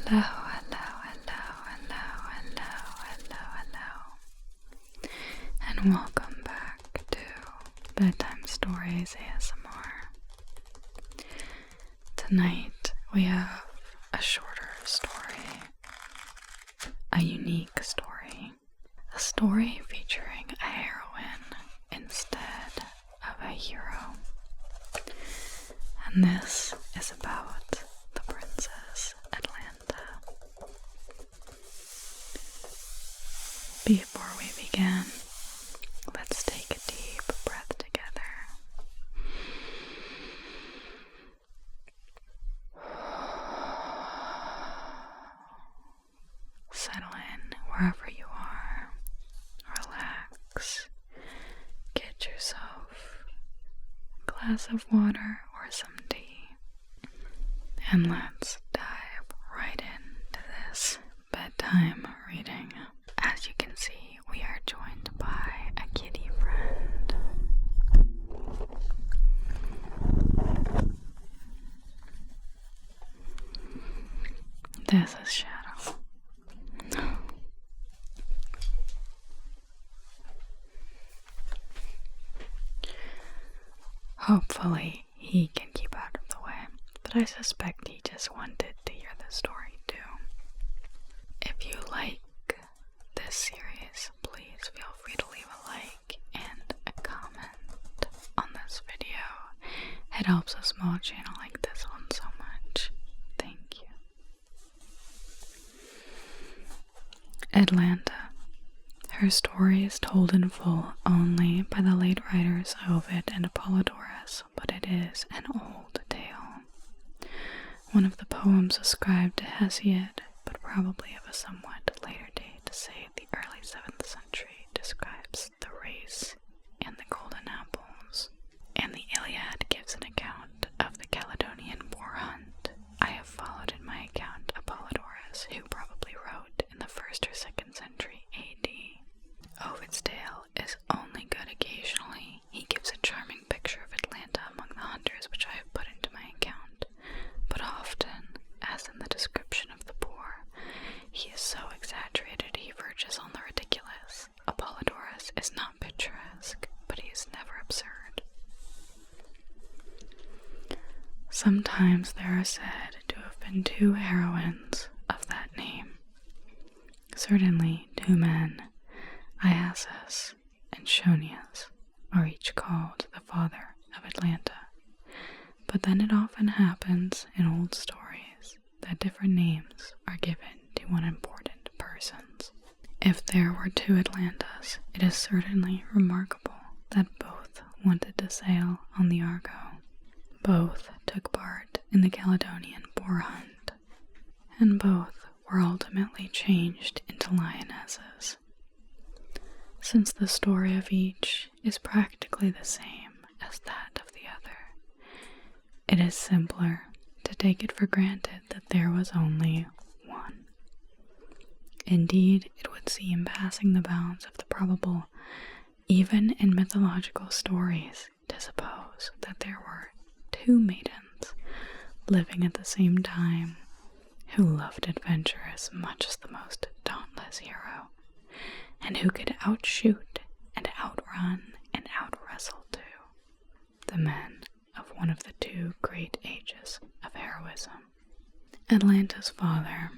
Hello, hello, hello, hello, hello, hello, hello, and welcome back to Bedtime Stories ASMR. Tonight we have a shorter story, a unique story, a story featuring a heroine instead of a hero. And this is about the Princess Atlanta. Before we begin, let's take a deep breath together. Settle in wherever you are. Relax. Get yourself a glass of water or some tea. And let's dive right into this bedtime reading. As you can see, we are joined by a kitty friend. This is Shadow. Hopefully he can keep out of the way, but I suspect he just wanted to hear the story too. If you like this series, please feel free to leave a like and a comment on this video. It helps a small channel like this one so much. Thank you. Atlanta. Her story is told in full only by the late writers Ovid and Apollodorus, but it is an old tale. One of the poems ascribed to Hesiod, but probably of a somewhat later date, say the early 7th century, describes the race and the golden apples, and the Iliad gives an account of the Caledonian boar hunt. I have followed in my account Apollodorus, who probably wrote in the 1st or 2nd century AD. Ovid's tale is only good occasionally. He gives a charming picture of Atlanta among the hunters, which I have put into my account, but often, as in the description of the boar, he is so exaggerated he verges on the ridiculous. Apollodorus is not picturesque, but he is never absurd. Sometimes there are said to have been 2 heroines of that name. Certainly 2 men, Iasus and Chonius, are each called the father of Atlanta. But then it often happens in old stories that different names are given to unimportant persons. If there were 2 Atlantas, it is certainly remarkable that both wanted to sail on the Argo. Both took part in the Caledonian boar hunt, and both were ultimately changed into lionesses. Since the story of each is practically the same as that of the other, it is simpler to take it for granted that there was only one. Indeed, it would seem passing the bounds of the probable, even in mythological stories, to suppose that there were 2 maidens living at the same time who loved adventure as much as the most dauntless hero, and who could outshoot and outrun and outwrestle too the men of one of the 2 great ages of heroism. Atlanta's father,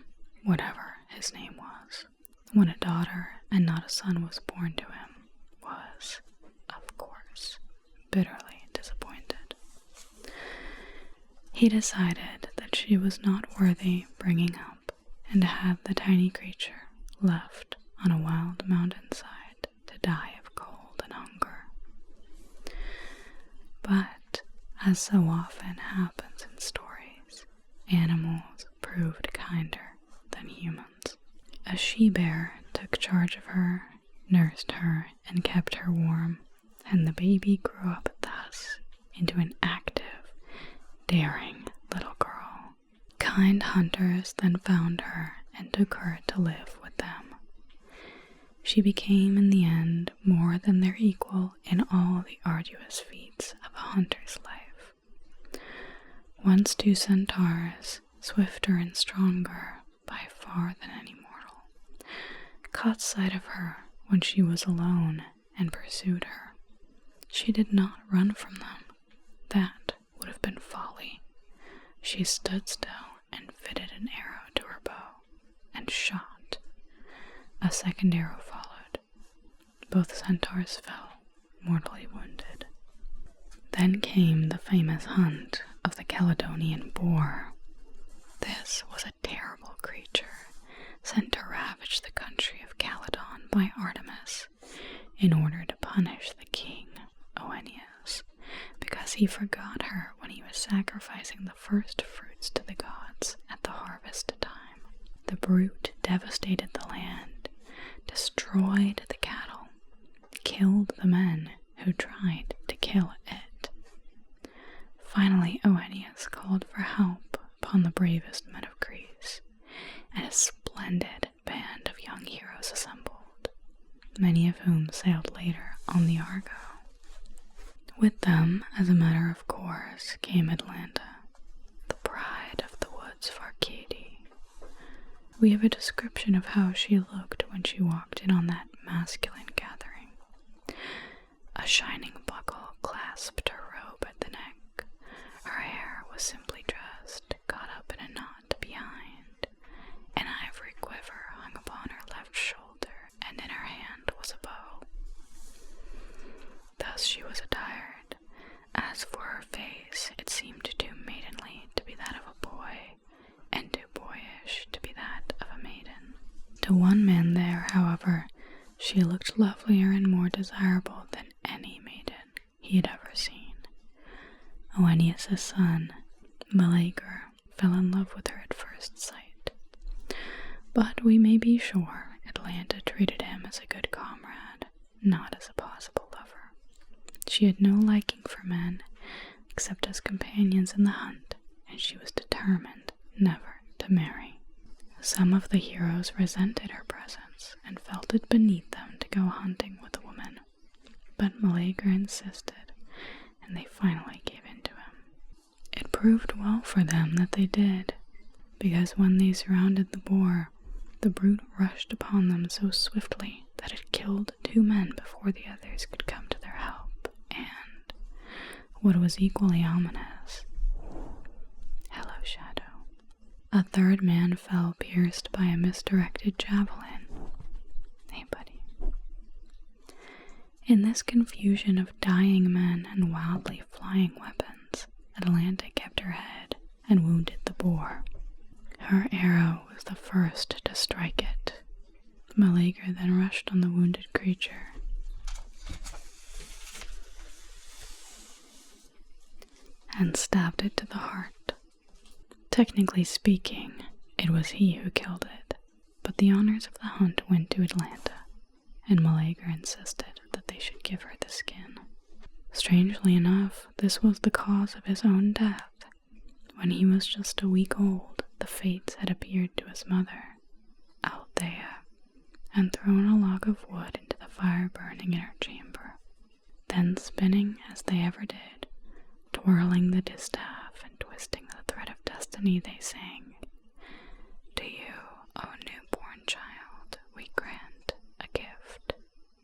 whatever his name was, when a daughter and not a son was born to him, was, of course, bitterly disappointed. He decided that she was not worthy bringing up, and had the tiny creature left on a wild mountainside to die of cold and hunger. But, as so often happens in stories, animals proved kinder than humans. A she-bear took charge of her, nursed her, and kept her warm, and the baby grew up thus into an active, daring little girl. Kind hunters then found her and took her to live with them. She became in the end more than their equal in all the arduous feats of a hunter's life. Once 2 centaurs, swifter and stronger, far than any mortal, caught sight of her when she was alone and pursued her. She did not run from them. That would have been folly. She stood still and fitted an arrow to her bow and shot. A second arrow followed. Both centaurs fell, mortally wounded. Then came the famous hunt of the Caledonian boar. This was a terrible creature sent to ravage the country of Caledon by Artemis in order to punish the king, Oeneus, because he forgot her when he was sacrificing the first fruits to the gods at the harvest time. The brute devastated the land, destroyed the cattle, killed the men who tried to kill it. Finally, Oeneus called for help upon the bravest men of Greece, and a splendid band of young heroes assembled, many of whom sailed later on the Argo. With them, as a matter of course, came Atalanta, the pride of the woods of Arcady. We have a description of how she looked when she walked in on that masculine gathering. A shining buckle clasped her robe at the neck. Her hair was simply dressed, caught up in a knot behind. An ivory quiver hung upon her left shoulder, and in her hand was a bow. Thus she was attired. As for her face, it seemed too maidenly to be that of a boy, and too boyish to be that of a maiden. To one man there, however, she looked lovelier and more desirable than any maiden he had ever seen. Oeneus' son, Meleager, fell in love with her at first sight. But we may be sure Atalanta treated him as a good comrade, not as a possible lover. She had no liking for men, except as companions in the hunt, and she was determined never to marry. Some of the heroes resented her presence and felt it beneath them to go hunting with a woman, but Meleager insisted, and they finally gave in to him. It proved well for them that they did, because when they surrounded the boar, the brute rushed upon them so swiftly that it killed 2 men before the others could come to their help, and, what was equally ominous, hello, Shadow, a 3rd man fell pierced by a misdirected javelin. Hey, buddy. In this confusion of dying men and wildly flying weapons, Atalanta kept her head and wounded the boar. Her arrow was the first to strike it. Meleager then rushed on the wounded creature and stabbed it to the heart. Technically speaking, it was he who killed it, but the honors of the hunt went to Atalanta, and Meleager insisted that they should give her the skin. Strangely enough, this was the cause of his own death. When he was just a week old, the Fates had appeared to his mother, Althea, and thrown a log of wood into the fire burning in her chamber. Then, spinning as they ever did, twirling the distaff and twisting the thread of destiny, they sang, "To you, O newborn child, we grant a gift,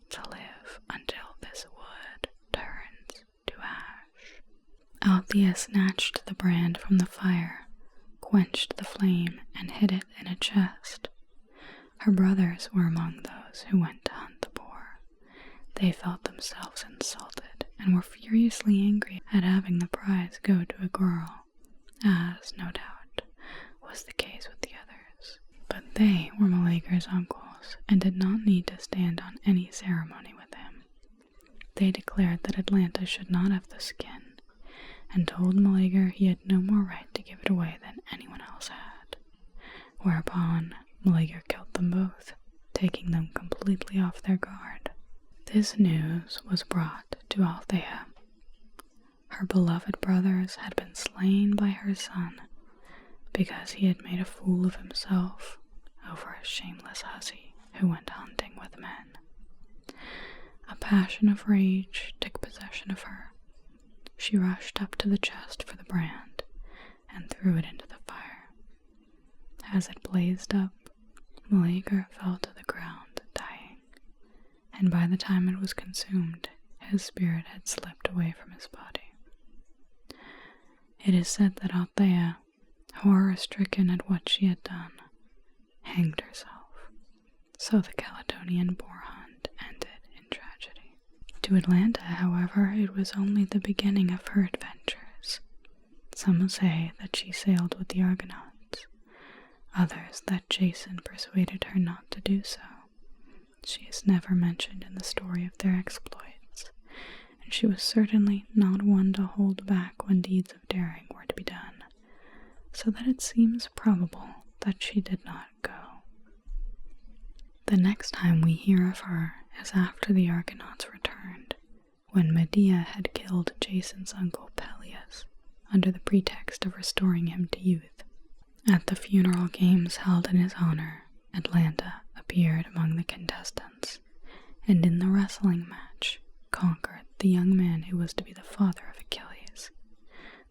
to live until this wood turns to ash." Althea snatched the brand from the fire, quenched the flame, and hid it in a chest. Her brothers were among those who went to hunt the boar. They felt themselves insulted and were furiously angry at having the prize go to a girl, as, no doubt, was the case with the others. But they were Meleager's uncles and did not need to stand on any ceremony with him. They declared that Atalanta should not have the skin, and told Meleager he had no more right to give it away than anyone else had. Whereupon Meleager killed them both, taking them completely off their guard. This news was brought to Althea. Her beloved brothers had been slain by her son because he had made a fool of himself over a shameless hussy who went hunting with men. A passion of rage took possession of her. She rushed up to the chest for the brand and threw it into the fire. As it blazed up, Meleager fell to the ground, dying, and by the time it was consumed, his spirit had slipped away from his body. It is said that Althea, horror-stricken at what she had done, hanged herself, so the Caledonian boar hunt ended in tragedy. To Atlanta, however, it was only the beginning of her adventures. Some say that she sailed with the Argonauts, others that Jason persuaded her not to do so. She is never mentioned in the story of their exploits, and she was certainly not one to hold back when deeds of daring were to be done, so that it seems probable that she did not go. The next time we hear of her is after the Argonauts returned, when Medea had killed Jason's uncle Peleus under the pretext of restoring him to youth. At the funeral games held in his honor, Atlanta appeared among the contestants, and in the wrestling match conquered the young man who was to be the father of Achilles,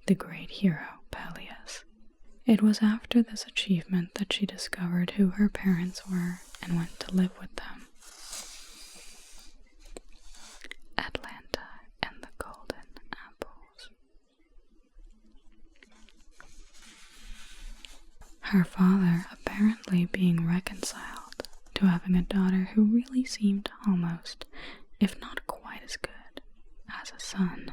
the great hero Peleus. It was after this achievement that she discovered who her parents were and went to live with them. Atlanta and the Golden Apples. Her father apparently being reconciled to having a daughter who really seemed almost, if not quite as good, as a son.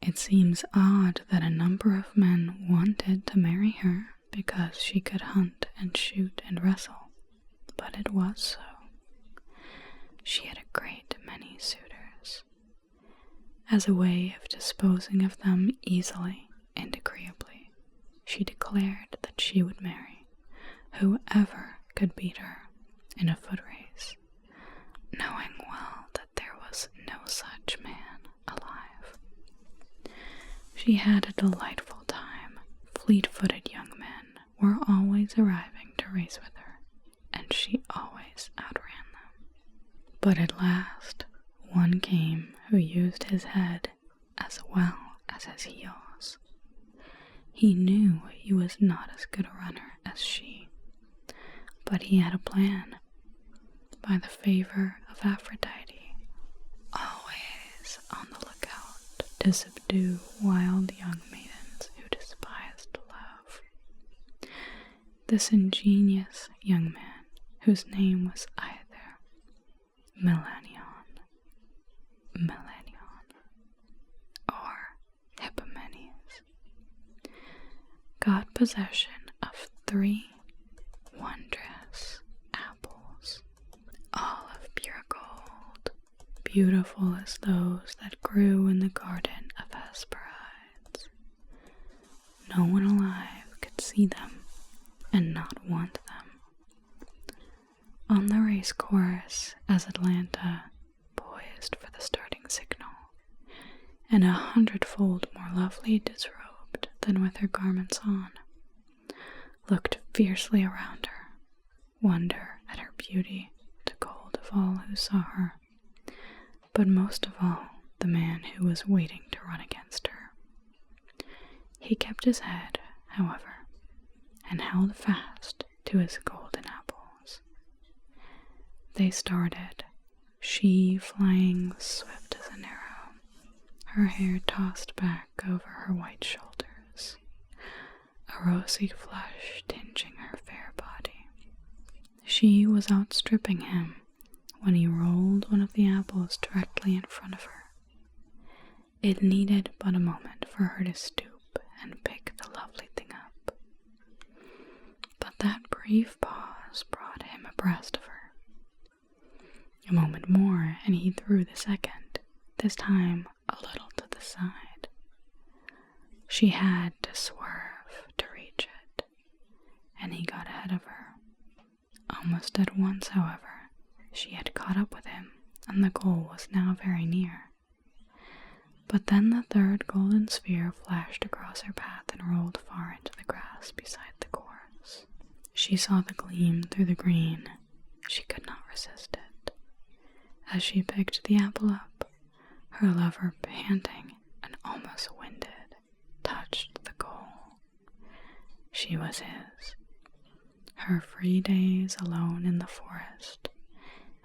It seems odd that a number of men wanted to marry her because she could hunt and shoot and wrestle, but it was so. She had a great many suitors. As a way of disposing of them easily and agreeably, she declared that she would marry whoever could beat her in a foot race, knowing well that there was no such man alive. She had a delightful time. Fleet-footed young men were always arriving to race with her, and she always outran them. But at last, one came who used his head as well as his heels. He knew he was not as good a runner as she, but he had a plan. By the favor of Aphrodite, always on the lookout to subdue wild young maidens who despised love. This ingenious young man, whose name was either Melanion, or Hippomenes, got possession of 3 wondrous apples, all of pure gold, beautiful as those that grew in the garden of Hesperides. No one alive could see them and not want them. On the race course, as Atlanta poised for the starting signal, and 100-fold more lovely disrobed than with her garments on, looked fiercely around her, wonder at her beauty took hold of all who saw her, but most of all the man who was waiting to run against her. He kept his head, however, and held fast to his golden apples. They started, she flying swift as an arrow, her hair tossed back over her white shoulders, a rosy flush tingeing her fair body. She was outstripping him when he rolled one of the apples directly in front of her. It needed but a moment for her to stoop and pick the lovely thing up. But that brief pause brought him abreast of her. A moment more and he threw the second, this time a little to the side. She had to swerve to reach it, and he got ahead of her. Almost at once, however, she had caught up with him, and the goal was now very near. But then the third golden sphere flashed across her path and rolled far into the grass beside the course. She saw the gleam through the green. She could not resist it. As she picked the apple up, her lover, panting and almost winded, touched the goal. She was his. Her her free days alone in the forest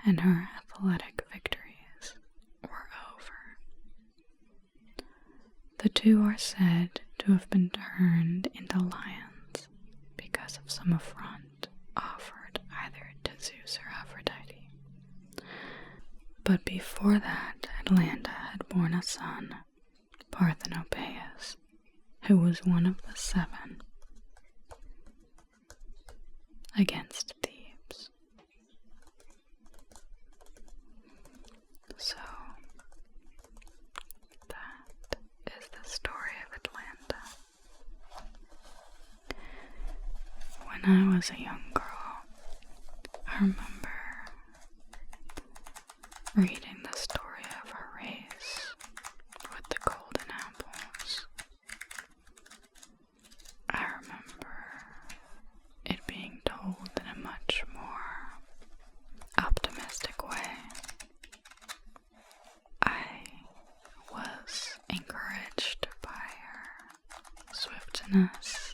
and her athletic victories were over. The two are said to have been turned into lions because of some affront offered either to Zeus or Aphrodite. But before that, Atalanta had borne a son, Parthenopeus, who was one of the 7 against Thebes. So, that is the story of Atalanta. When I was a young girl, I remember reading the story of her race with the golden apples. I remember it being told in a much more optimistic way. I was encouraged by her swiftness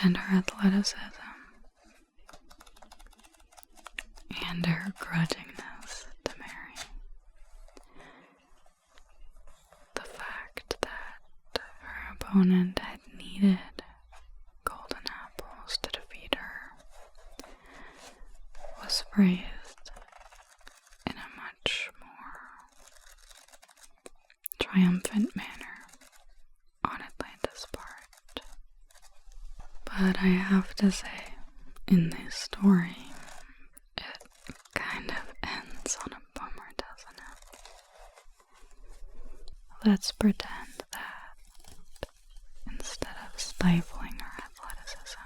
and her athleticism and her grudgingness to marry. The fact that her opponent had needed golden apples to defeat her was phrased in a much more triumphant manner on Atlanta's part. But I have to say, in this story, it kind of ends on a bummer, doesn't it? Let's pretend that instead of stifling her athleticism,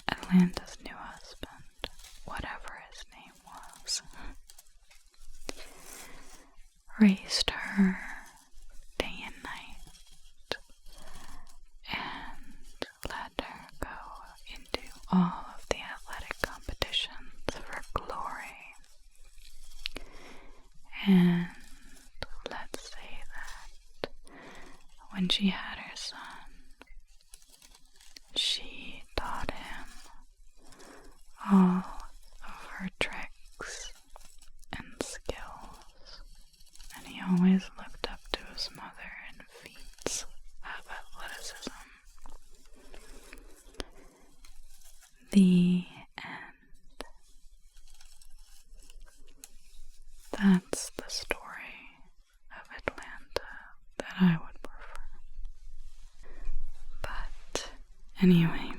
Atlanta's new husband, whatever his name was, raised her day and night and let her go into all of the athletic competitions for glory. And let's say that when she had her son, she taught him all of her tricks and skills, and he always looked up to his mother in feats of athleticism. The end. That's the story of Atalanta that I would prefer. But anyway,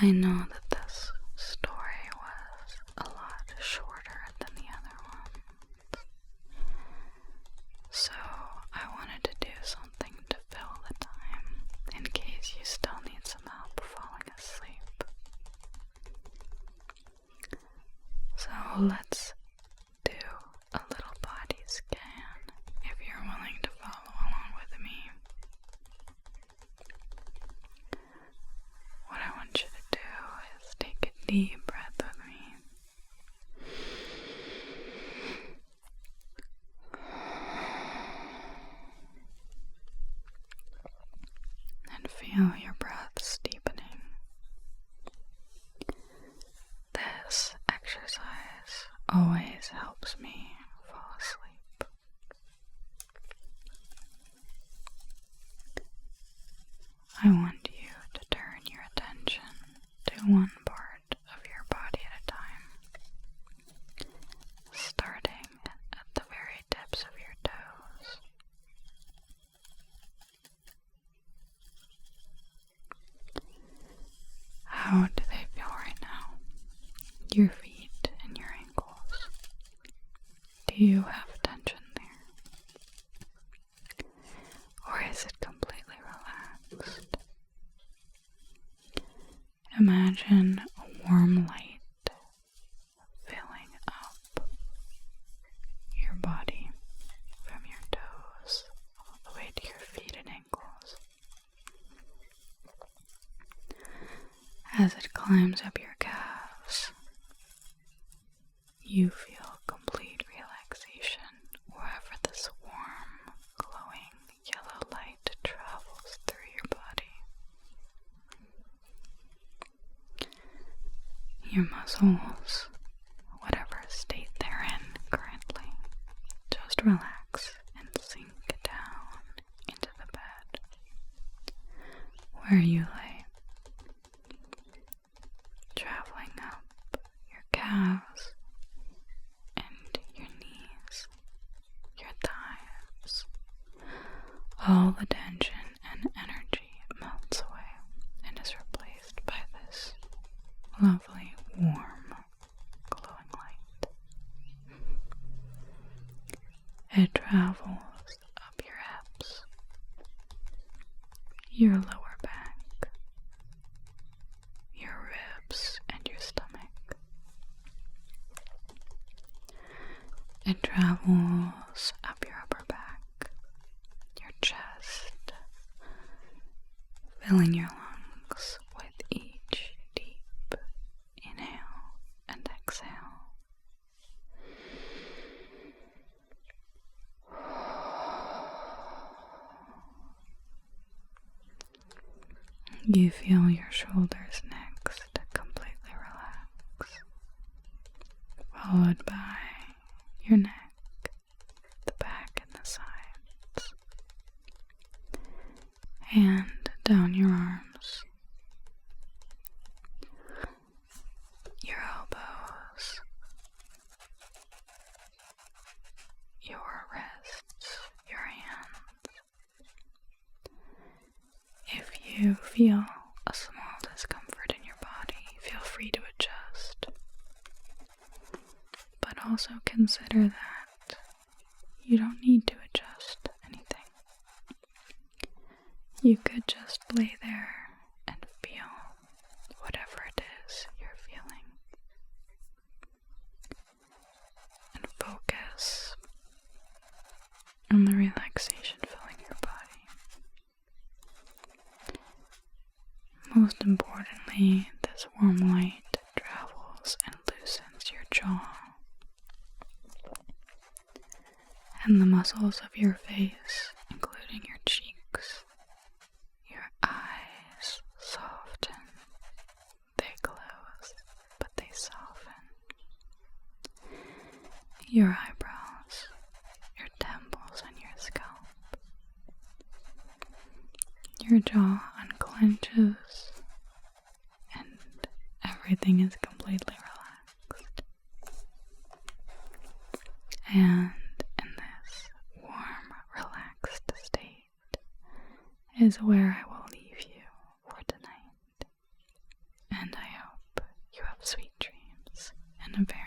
I know that this story was a lot shorter than the other ones, so I wanted to do something to fill the time in case you still need some help falling asleep. So let's do a little body scan if you're willing to follow along with me. What I want you to do is take a deep breath with me. And feel your breath deepening. This exercise always helps me fall asleep. I want you to turn your attention to one part of your body at a time, starting at the very tips of your toes. How do they feel right now? Your feet and your ankles. Do you have tension there? Or is it completely relaxed? Imagine a warm light filling up your body from your toes all the way to your feet and ankles. As it climbs up your calves, you feel complete relaxation wherever this warm, glowing yellow light travels through your body. your muscles, whatever state they're in currently, just relax and sink down into the bed where you lay, traveling up your calves and your knees, your thighs. All the tension and energy melts away and is replaced by this lovely, warm, glowing light. It travels up your hips, your lower back, your ribs, and your stomach. It travels up your upper back, your chest, filling your lungs with each deep inhale and exhale. You feel your shoulders next completely relax, followed by your neck, the back and the sides, and down your arms, your elbows, your wrists, your hands. If you feel a small discomfort in your body, feel free to adjust. But also consider that you don't need to adjust anything. You could just lay there and feel whatever it is you're feeling. And focus on the relaxation filling your body. Most importantly, this warm light travels and loosens your jaw and the muscles of your face, including your cheeks. Your eyes soften. They close, but they soften. Your eyebrows, your temples, and your scalp. Your jaw unclenches, and everything is completely relaxed. And in this warm, relaxed state is where I will leave you for tonight. And I hope you have sweet dreams and a very